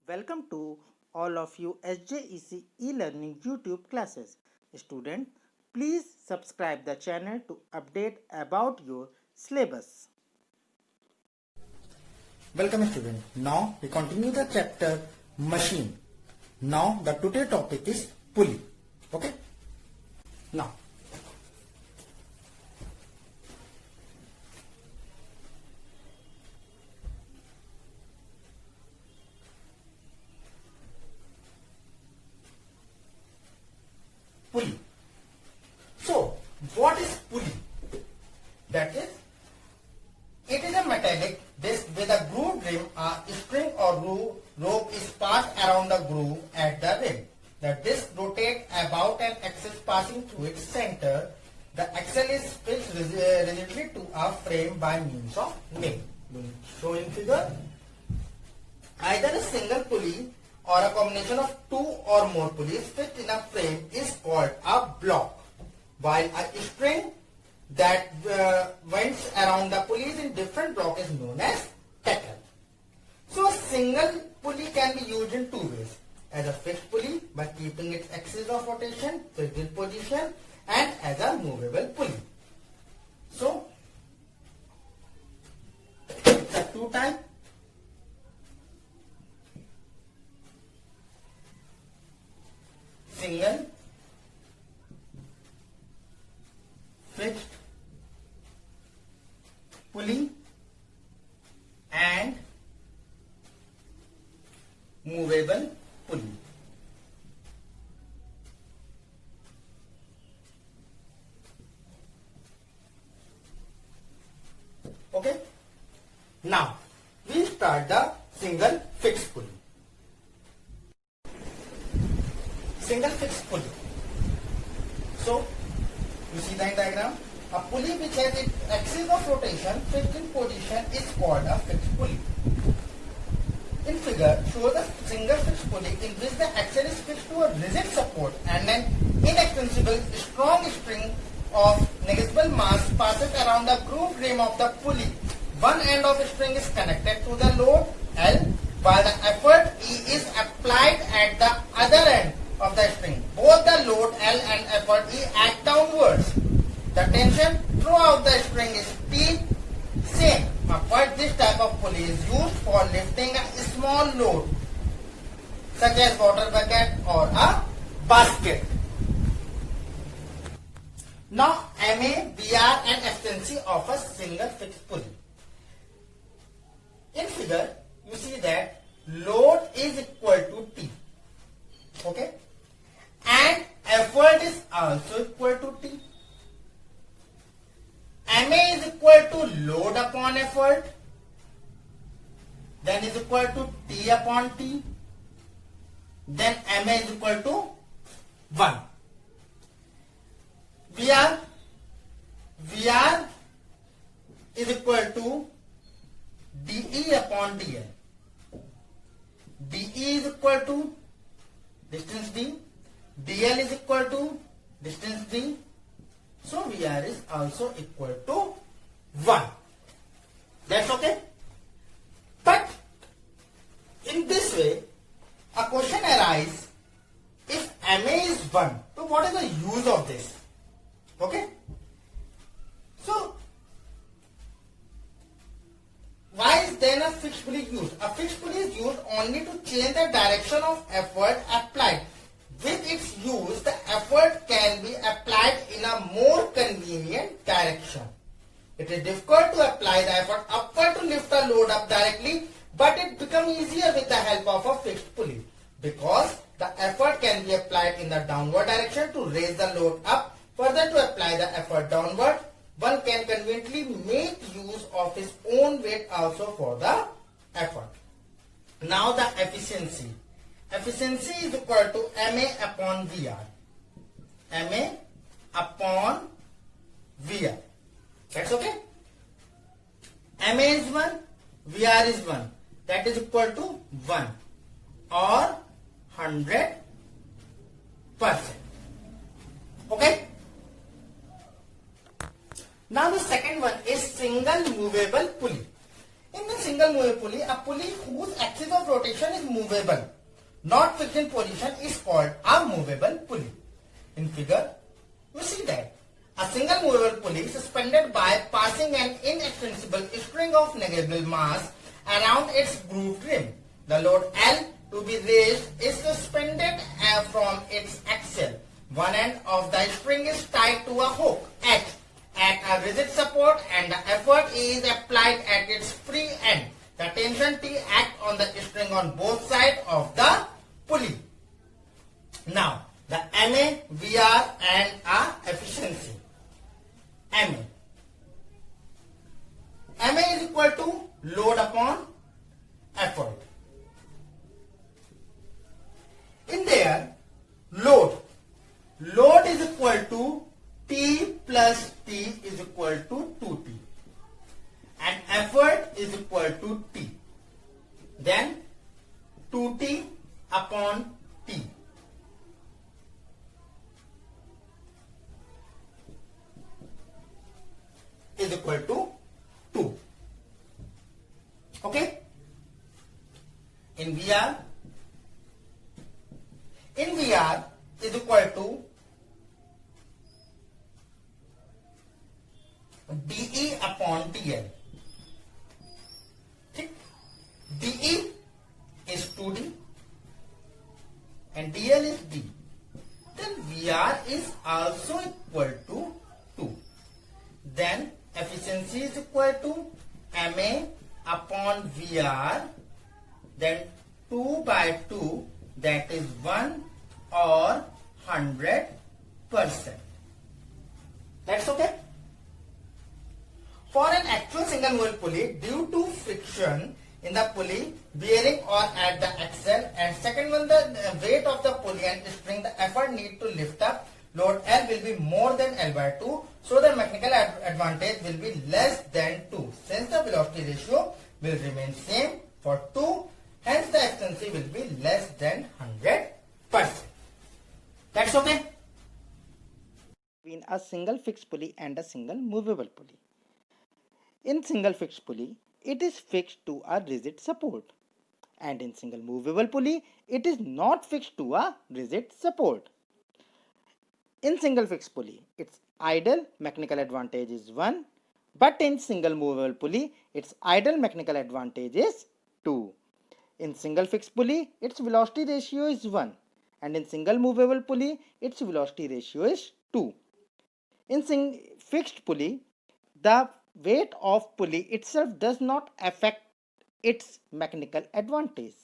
Welcome to all of you SJEC e-learning YouTube classes. Student, please subscribe the channel to update about your syllabus. Welcome student. Now we continue the chapter machine. Now the today topic is pulley. Okay. Now pulley. So what is pulley? That is, it is a metallic disc with a groove rim. A string or rope is passed around the groove at the rim. The disc rotates about an axis passing through its center. The axle is fixed rigidly to a frame by means of nail. Shown in figure. Either a single pulley or a combination of two or more pulleys fixed in a frame is called a block, while a string that winds around the pulleys in different blocks is known as tackle. So a single pulley can be used in two ways: as a fixed pulley by keeping its axis of rotation fixed in position, and as a movable pulley. So the two types: single fixed pulley and movable pulley. Okay. Now we start the single fixed pulley. Single fixed pulley. So you see the diagram. A pulley which has its axis of rotation fixed in position is called a fixed pulley. In figure, show the single fixed pulley in which the axle is fixed to a rigid support and an inextensible strong string of negligible mass passes around the groove rim of the pulley. One end of the string is connected to the load L, while the effort E is applied at the other end of the string. Both the load L and effort E act downwards. The tension throughout the string is T, same upward. This type of pulley is used for lifting a small load such as water bucket or a basket. Now MA, VR and efficiency of a single fixed pulley. In figure, you see that load is equal to T. Okay? And effort is also equal to T. MA is equal to load upon effort, then is equal to T upon T, then MA is equal to 1. VR is equal to DE upon DL. DE is equal to distance D, DL is equal to distance D. So VR is also equal to 1. That's okay. But in this way, a question arises: if MA is 1, so what is the use of this? Okay. So why is then a fixed pulley used? A fixed pulley is used only to change the direction of effort applied. With its use, the effort can be applied in a more convenient direction. It is difficult to apply the effort upward to lift the load up directly, but it becomes easier with the help of a fixed pulley, because the effort can be applied in the downward direction to raise the load up. Further, to apply the effort downward, one can conveniently make use of his own weight also for the effort. Now the efficiency. Efficiency is equal to MA upon VR. MA upon VR. That's okay. MA is 1, VR is 1. That is equal to 1 or 100%. Okay. Now the second one is single movable pulley. In a single movable pulley, a pulley whose axis of rotation is movable, not fixed in position, is called a movable pulley. In figure, you see that a single movable pulley suspended by passing an inextensible string of negligible mass around its grooved rim. The load L to be raised is suspended from its axle. One end of the string is tied to a hook H at a rigid support and the effort is applied at its free end. The tension T acts on the string on both sides of the pulley. Now, the MA, VR and efficiency. MA. MA is equal to load upon effort. In there, load is equal to T plus T is equal to 2T and effort is equal to T. Then 2T upon T. Is equal to 2. Okay? In VR is equal to dE upon dL. dE is 2D and dL is D. Then VR is also equal to 2. Then efficiency is equal to MA upon VR, then 2 by 2, that is 1 or 100%. That's okay. For an actual single movable pulley, due to friction in the pulley bearing or at the axle, and second one, the weight of the pulley and spring, the effort need to lift up load L will be more than L by 2, so the mechanical advantage will be less than 2. Since the velocity ratio will remain same for 2, hence the efficiency will be less than 100%. That's okay. Between a single fixed pulley and a single movable pulley. In single fixed pulley, it is fixed to a rigid support, and in single movable pulley, it is not fixed to a rigid support. In single fixed pulley, its idle mechanical advantage is 1, but in single movable pulley, its idle mechanical advantage is 2. In single fixed pulley, its velocity ratio is 1, and in single movable pulley, its velocity ratio is 2. In fixed pulley, the weight of pulley itself does not affect its mechanical advantage.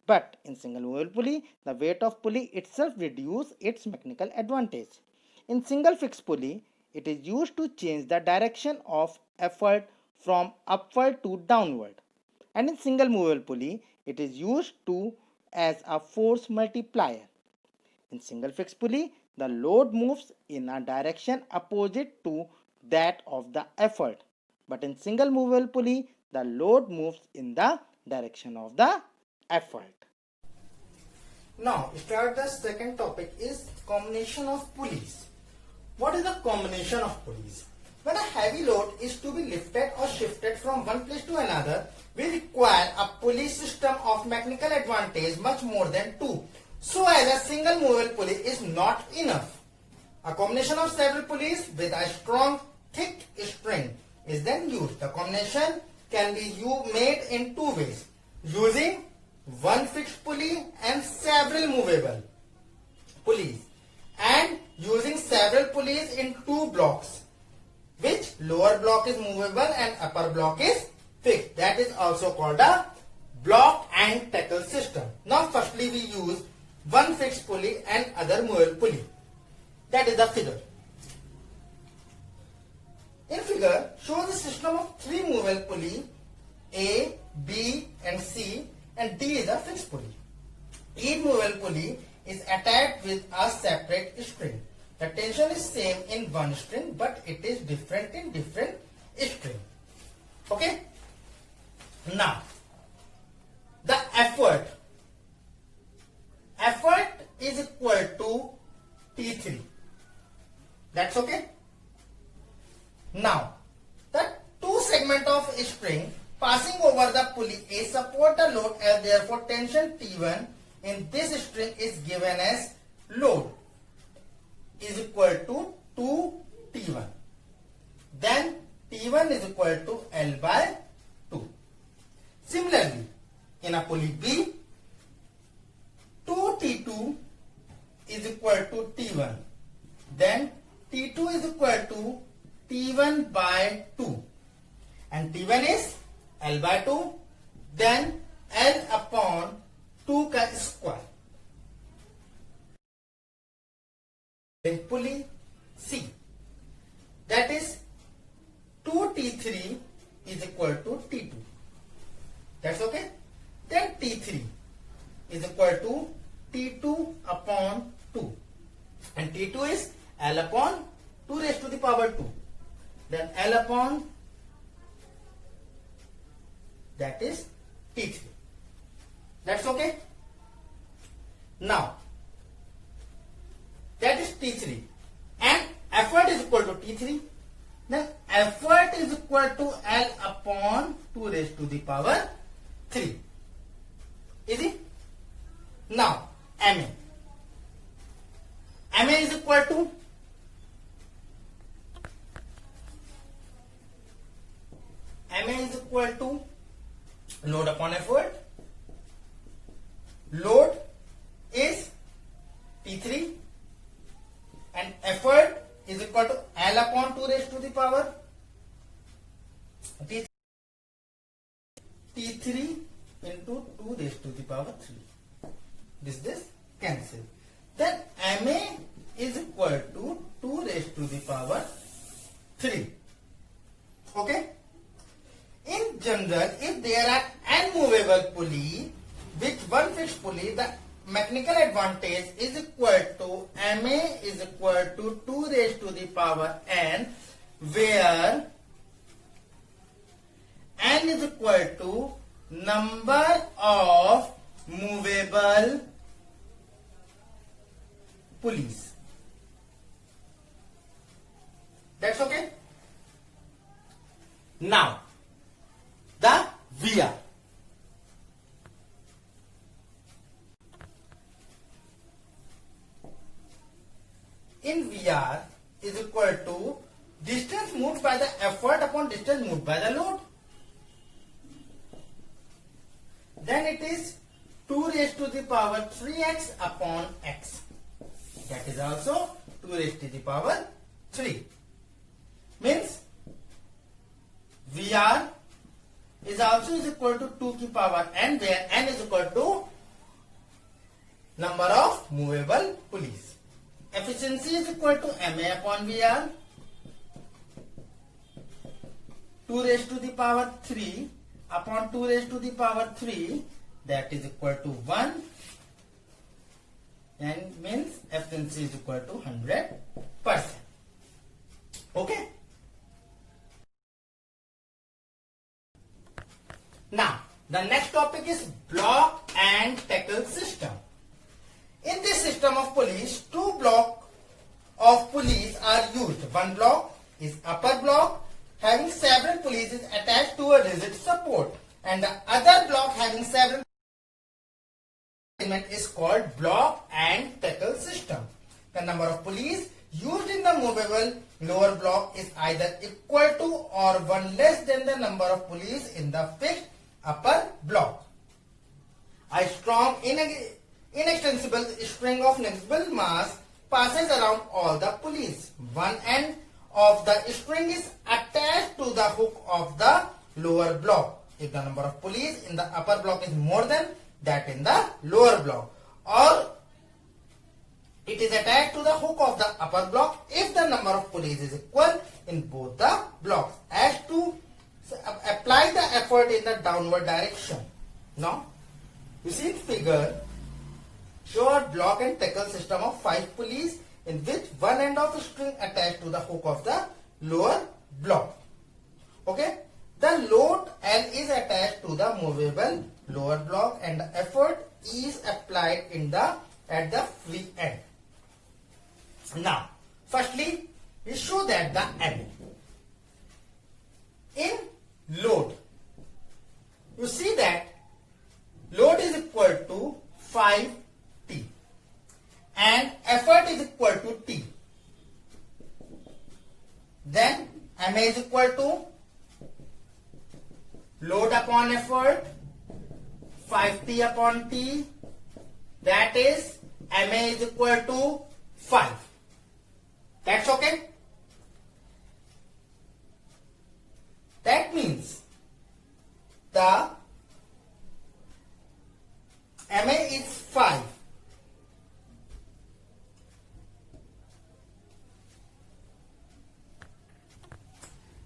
But in single movable pulley, the weight of pulley itself reduces its mechanical advantage. In single fixed pulley, it is used to change the direction of effort from upward to downward. And in single movable pulley, it is used as a force multiplier. In single fixed pulley, the load moves in a direction opposite to that of the effort. But in single movable pulley, the load moves in the direction of the effort. Now, start the second topic is combination of pulleys. What is the combination of pulleys? When a heavy load is to be lifted or shifted from one place to another, we require a pulley system of mechanical advantage much more than 2. So as a single movable pulley is not enough. A combination of several pulleys with a strong, thick string is then used. The combination can be made in 2 ways. Using one fixed pulley and several movable pulleys, and using several pulleys in 2 blocks, which lower block is movable and upper block is fixed. That is also called a block and tackle system. Now firstly we use one fixed pulley and other movable pulley. That is the figure. In figure shows a system of 3 movable pulley, A, B and C, and D is a fixed pulley. Each movable pulley is attached with a separate string. The tension is same in one string, but it is different in different string. Okay? Now, the effort is equal to T3. That's okay? Now, the 2 segment of string passing over the pulley A support the load and therefore tension T1 in this string is given as load is equal to 2T1. Then T1 is equal to L by 2. Similarly, in a pulley B, 2T2 is equal to T1. Then T2 is equal to T1 by 2. And T1 is L by 2. Then L upon 2 का square. In pulley C, that is 2T3 is equal to T2. That's okay. Then T3 is equal to T2 upon 2. And T2 is L upon 2 raised to the power 2. Then L upon, that is T3. That's okay. Now, that is T3. And effort is equal to T3. Then effort is equal to L upon 2 raised to the power 3. Easy? Now, MA. MA is equal to load upon effort. Load is T3 and effort is equal to L upon 2 raised to the power T3 into 2 raised to the power 3. This cancel. Then MA is equal to 2 raised to the power 3. Okay? In general, if there are n movable pulley with one fixed pulley, the mechanical advantage is equal to MA is equal to 2 raised to the power n, where n is equal to number of movable pulleys. That's okay. Now, the VR. In VR is equal to distance moved by the effort upon distance moved by the load. Then it is 2 raised to the power 3x upon x. That is also 2 raised to the power 3. Means VR is also is equal to 2 की power n, where n is equal to number of movable pulleys. Efficiency is equal to MA upon VR, 2 raised to the power 3 upon 2 raised to the power 3, that is equal to 1, and means efficiency is equal to 100%. Okay. Now, the next topic is block and tackle system. In this system of pulleys, 2 blocks of pulleys are used. One block is upper block having several pulleys is attached to a rigid support, and the other block having several element is called block and tackle system. The number of pulleys used in the movable lower block is either equal to or 1 less than the number of pulleys in the fixed upper block. A strong inextensible string of negligible mass passes around all the pulleys. One end of the string is attached to the hook of the lower block. If the number of pulleys in the upper block is more than that in the lower block, or it is attached to the hook of the upper block if the number of pulleys is equal in both the blocks, as to apply the effort in the downward direction. Now, you see in figure, show a block and tackle system of 5 pulleys in which one end of the string attached to the hook of the lower block. Okay, the load L is attached to the movable lower block and the effort is applied at the free end. Now, firstly, we show that the M in load you see that load is equal to 5T and effort is equal to T. Then MA is equal to load upon effort 5T upon T, that is MA is equal to 5. That's okay. That means the MA is 5.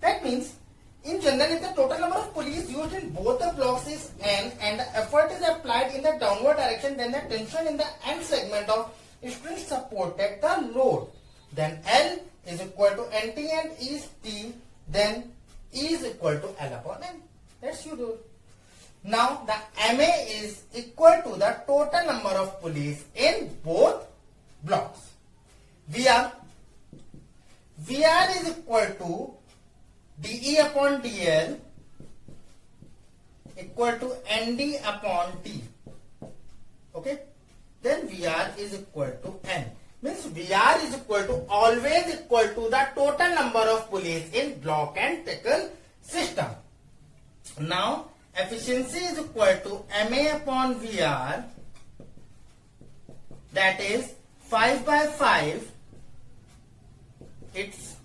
That means in general, if the total number of pulleys used in both the blocks is N and the effort is applied in the downward direction, then the tension in the end segment of spring supported the load. Then L is equal to NT and E is T, then E is equal to L upon N. That's you do. Now the MA is equal to the total number of pulleys in both blocks. VR is equal to dE upon dL equal to ND upon T. Okay. Then VR is equal to N. Means VR is equal to always equal to the total number of pulleys in block and tackle system. Now efficiency is equal to MA upon VR, that is 5 by 5, it's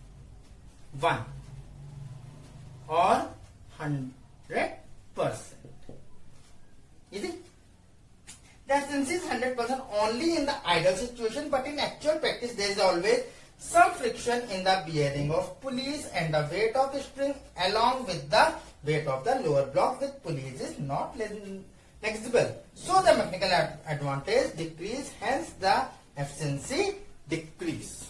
1 or 100%. Easy? The efficiency is 100% only in the ideal situation, but in actual practice there is always some friction in the bearing of pulleys and the weight of the spring along with the weight of the lower block with pulleys is not negligible. So the mechanical advantage decrease, hence the efficiency decrease.